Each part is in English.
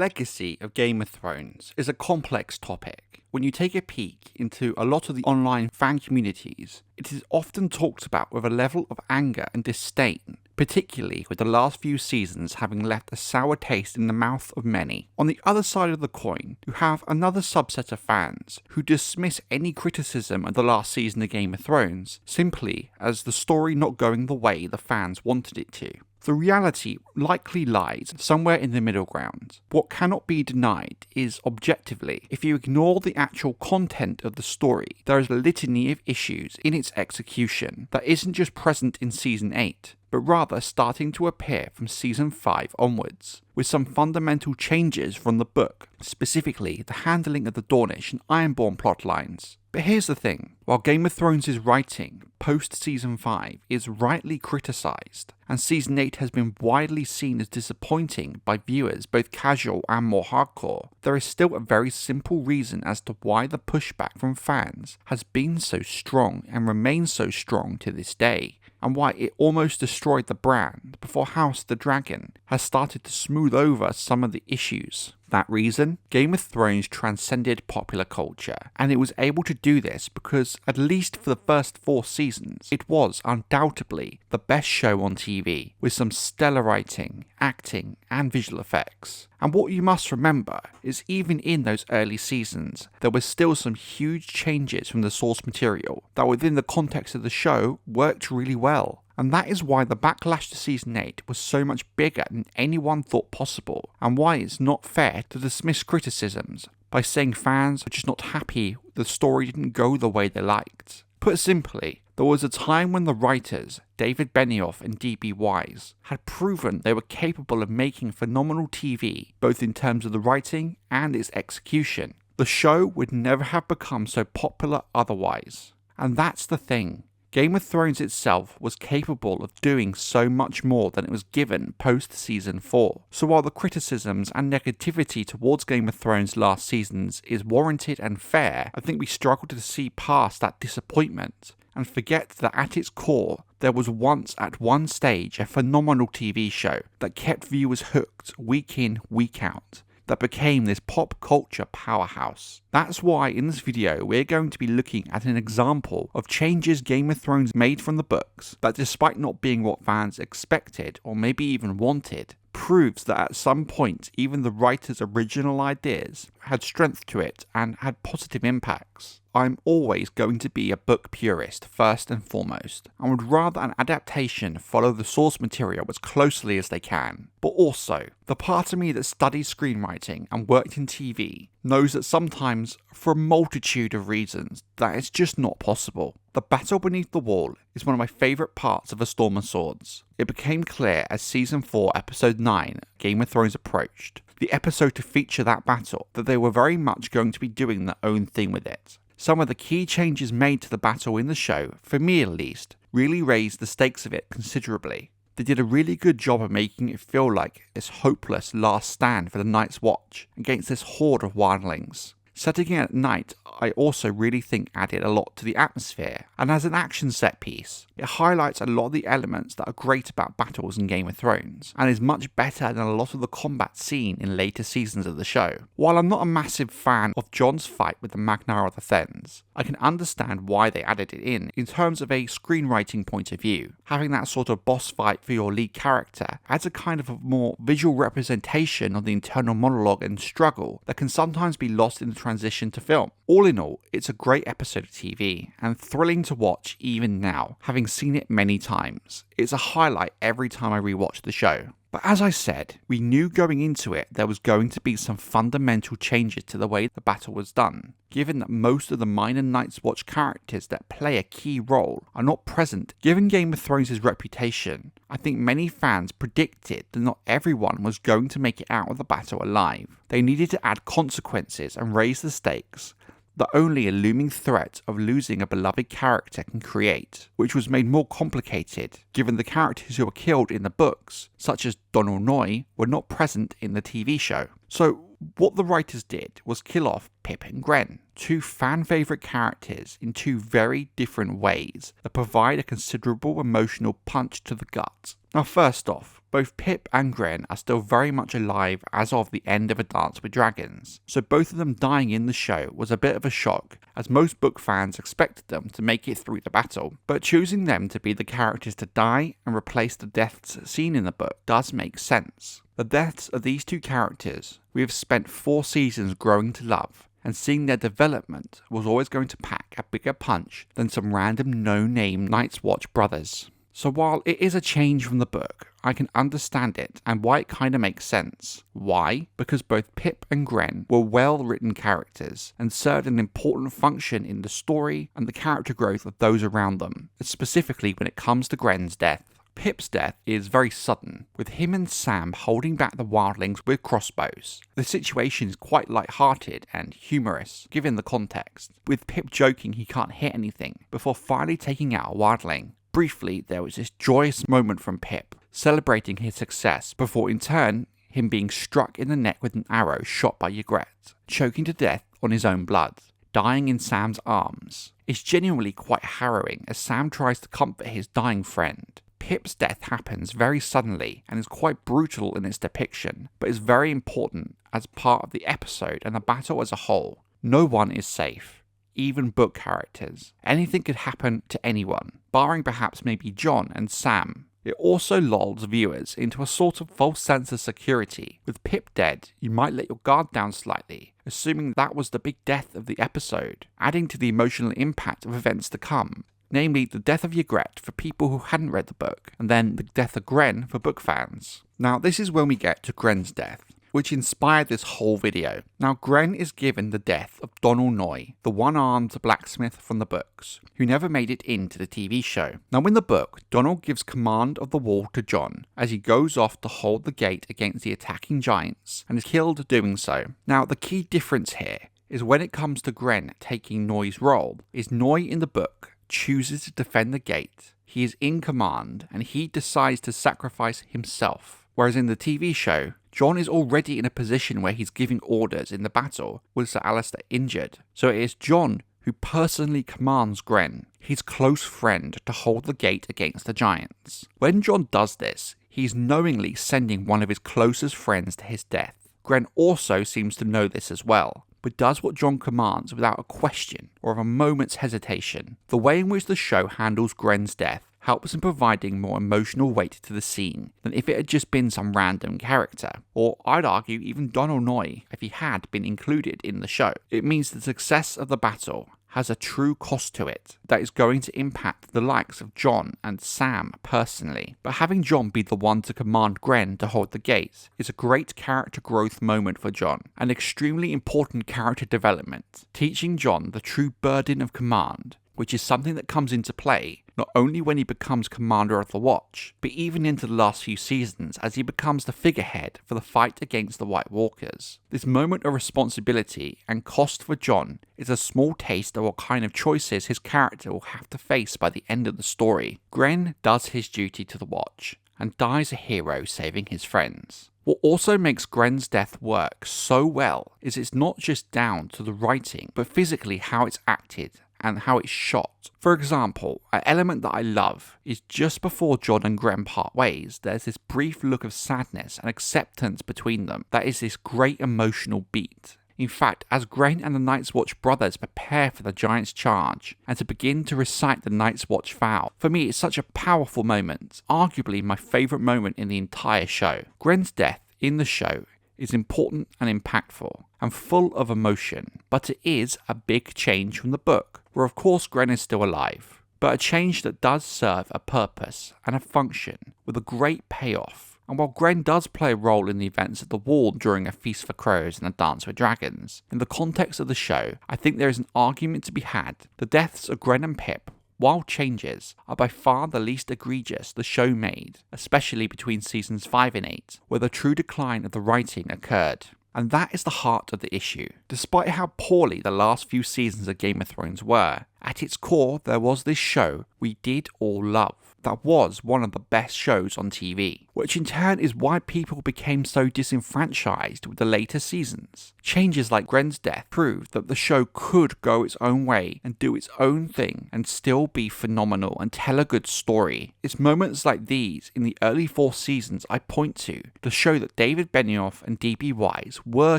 legacy of Game of Thrones is a complex topic. When you take a peek into a lot of the online fan communities, it is often talked about with a level of anger and disdain, particularly with the last few seasons having left a sour taste in the mouth of many. On the other side of the coin, you have another subset of fans who dismiss any criticism of the last season of Game of Thrones simply as the story not going the way the fans wanted it to. The reality likely lies somewhere in the middle ground. What cannot be denied is, objectively, if you ignore the actual content of the story, there is a litany of issues in its execution that isn't just present in Season 8, but rather starting to appear from Season 5 onwards, with some fundamental changes from the book, specifically the handling of the Dornish and Ironborn plotlines. But here's the thing, while Game of Thrones' writing post-Season 5 is rightly criticised, and Season 8 has been widely seen as disappointing by viewers both casual and more hardcore, there is still a very simple reason as to why the pushback from fans has been so strong and remains so strong to this day, and why it almost destroyed the brand before House of the Dragon has started to smooth over some of the issues. That reason? Game of Thrones transcended popular culture, and it was able to do this because, at least for the first 4 seasons, it was undoubtedly the best show on TV, with some stellar writing, acting, and visual effects. And what you must remember is even in those early seasons, there were still some huge changes from the source material that within the context of the show worked really well. And that is why the backlash to Season 8 was so much bigger than anyone thought possible, and why it's not fair to dismiss criticisms by saying fans are just not happy the story didn't go the way they liked. Put simply, there was a time when the writers, David Benioff and D.B. Weiss, had proven they were capable of making phenomenal TV, both in terms of the writing and its execution. The show would never have become so popular otherwise. And that's the thing. Game of Thrones itself was capable of doing so much more than it was given post-Season 4. So while the criticisms and negativity towards Game of Thrones last seasons is warranted and fair, I think we struggle to see past that disappointment and forget that at its core, there was once at one stage a phenomenal TV show that kept viewers hooked week in, week out, that became this pop culture powerhouse. That's why in this video we're going to be looking at an example of changes Game of Thrones made from the books that, despite not being what fans expected or maybe even wanted, proves that at some point even the writer's original ideas had strength to it and had positive impacts. I'm always going to be a book purist first and foremost, and would rather an adaptation follow the source material as closely as they can. But also, the part of me that studies screenwriting and worked in TV knows that sometimes, for a multitude of reasons, that it's just not possible. The battle beneath the wall is one of my favourite parts of A Storm of Swords. It became clear as Season 4 Episode 9 Game of Thrones approached, the episode to feature that battle, that they were very much going to be doing their own thing with it. Some of the key changes made to the battle in the show, for me at least, really raised the stakes of it considerably. They did a really good job of making it feel like this hopeless last stand for the Night's Watch against this horde of wildlings. Setting it at night, I also really think added a lot to the atmosphere, and as an action set piece, it highlights a lot of the elements that are great about battles in Game of Thrones, and is much better than a lot of the combat seen in later seasons of the show. While I'm not a massive fan of Jon's fight with the Magnar of the Thenns, I can understand why they added it in terms of a screenwriting point of view. Having that sort of boss fight for your lead character adds a kind of a more visual representation of the internal monologue and struggle that can sometimes be lost in the transition to film. All in all, it's a great episode of TV, and thrilling to watch even now, having seen it many times. It's a highlight every time I rewatch the show. But as I said, we knew going into it there was going to be some fundamental changes to the way the battle was done, given that most of the minor Night's Watch characters that play a key role are not present. Given Game of Thrones' reputation, I think many fans predicted that not everyone was going to make it out of the battle alive. They needed to add consequences and raise the stakes that only a looming threat of losing a beloved character can create, which was made more complicated given the characters who were killed in the books, such as Donnol Noye, were not present in the TV show. So what the writers did was kill off Pyp and Grenn, two fan-favourite characters in two very different ways that provide a considerable emotional punch to the gut. Now first off, both Pyp and Grenn are still very much alive as of the end of A Dance with Dragons, so both of them dying in the show was a bit of a shock, as most book fans expected them to make it through the battle. But choosing them to be the characters to die and replace the deaths seen in the book does make sense. The deaths of these two characters we have spent 4 seasons growing to love, and seeing their development was always going to pack a bigger punch than some random no-name Night's Watch brothers. So while it is a change from the book, I can understand it and why it kinda makes sense. Why? Because both Pyp and Grenn were well-written characters and served an important function in the story and the character growth of those around them, specifically when it comes to Grenn's death. Pyp's death is very sudden, with him and Sam holding back the wildlings with crossbows. The situation is quite light-hearted and humorous, given the context, with Pyp joking he can't hit anything, before finally taking out a wildling. Briefly, there was this joyous moment from Pyp, celebrating his success, before in turn, him being struck in the neck with an arrow shot by Ygritte, choking to death on his own blood, dying in Sam's arms. It's genuinely quite harrowing as Sam tries to comfort his dying friend. Pyp's death happens very suddenly and is quite brutal in its depiction, but is very important as part of the episode and the battle as a whole. No one is safe, even book characters. Anything could happen to anyone, barring perhaps maybe Jon and Sam. It also lulls viewers into a sort of false sense of security. With Pyp dead, you might let your guard down slightly, assuming that was the big death of the episode, adding to the emotional impact of events to come. Namely, the death of Ygritte for people who hadn't read the book, and then the death of Grenn for book fans. Now, this is when we get to Grenn's death, which inspired this whole video. Now, Grenn is given the death of Donnol Noye, the one-armed blacksmith from the books, who never made it into the TV show. Now, in the book, Donnol gives command of the wall to Jon, as he goes off to hold the gate against the attacking giants, and is killed doing so. Now, the key difference here is when it comes to Grenn taking Noye's role, is Noye in the book chooses to defend the gate. He is in command and he decides to sacrifice himself. Whereas in the TV show, Jon is already in a position where he's giving orders in the battle with Sir Alistair injured. So it is Jon who personally commands Grenn, his close friend, to hold the gate against the giants. When Jon does this, he's knowingly sending one of his closest friends to his death. Grenn also seems to know this as well, but does what Jon commands without a question or a moment's hesitation. The way in which the show handles Grenn's death helps in providing more emotional weight to the scene than if it had just been some random character, or I'd argue even Donnol Noye if he had been included in the show. It means the success of the battle has a true cost to it that is going to impact the likes of Jon and Sam personally. But having Jon be the one to command Grenn to hold the gate is a great character growth moment for Jon, an extremely important character development, teaching Jon the true burden of command, which is something that comes into play not only when he becomes commander of the Watch, but even into the last few seasons as he becomes the figurehead for the fight against the White Walkers. This moment of responsibility and cost for Jon is a small taste of what kind of choices his character will have to face by the end of the story. Grenn does his duty to the Watch and dies a hero saving his friends. What also makes Grenn's death work so well is it's not just down to the writing, but physically how it's acted and how it's shot. For example, an element that I love is just before Jon and Grenn part ways, there's this brief look of sadness and acceptance between them that is this great emotional beat. In fact, as Grenn and the Night's Watch brothers prepare for the giant's charge and to begin to recite the Night's Watch vow, for me it's such a powerful moment, arguably my favourite moment in the entire show. Grenn's death in the show is important and impactful and full of emotion, but it is a big change from the book, where of course Grenn is still alive, but a change that does serve a purpose and a function with a great payoff. And while Grenn does play a role in the events at the Wall during A Feast for Crows and A Dance with Dragons, in the context of the show, I think there is an argument to be had. The deaths of Grenn and Pyp, while changes, are by far the least egregious the show made, especially between seasons 5 and 8, where the true decline of the writing occurred. And that is the heart of the issue. Despite how poorly the last few seasons of Game of Thrones were, At its core, there was this show we did all love that was one of the best shows on TV, which in turn is why people became so disenfranchised with the later seasons. Changes like Grenn's death proved that the show could go its own way and do its own thing and still be phenomenal and tell a good story. It's moments like these in the early 4 seasons I point to show that David Benioff and D.B. Weiss were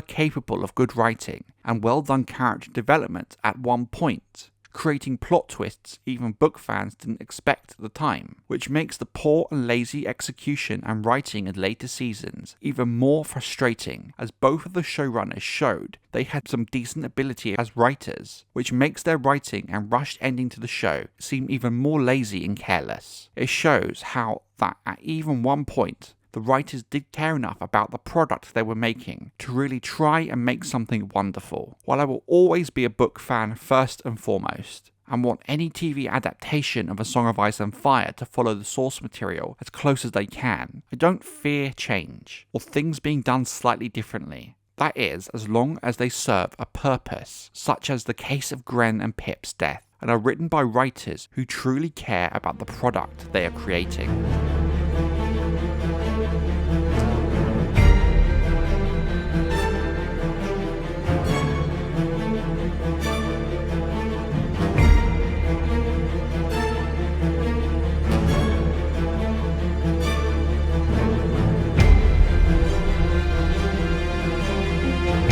capable of good writing and well done character development at one point, creating plot twists even book fans didn't expect at the time, which makes the poor and lazy execution and writing in later seasons even more frustrating, as both of the showrunners showed they had some decent ability as writers, which makes their writing and rushed ending to the show seem even more lazy and careless. It shows how that at even one point, the writers did care enough about the product they were making to really try and make something wonderful. While I will always be a book fan first and foremost, and want any TV adaptation of A Song of Ice and Fire to follow the source material as close as they can, I don't fear change, or things being done slightly differently. That is, as long as they serve a purpose, such as the case of Grenn and Pyp's death, and are written by writers who truly care about the product they are creating.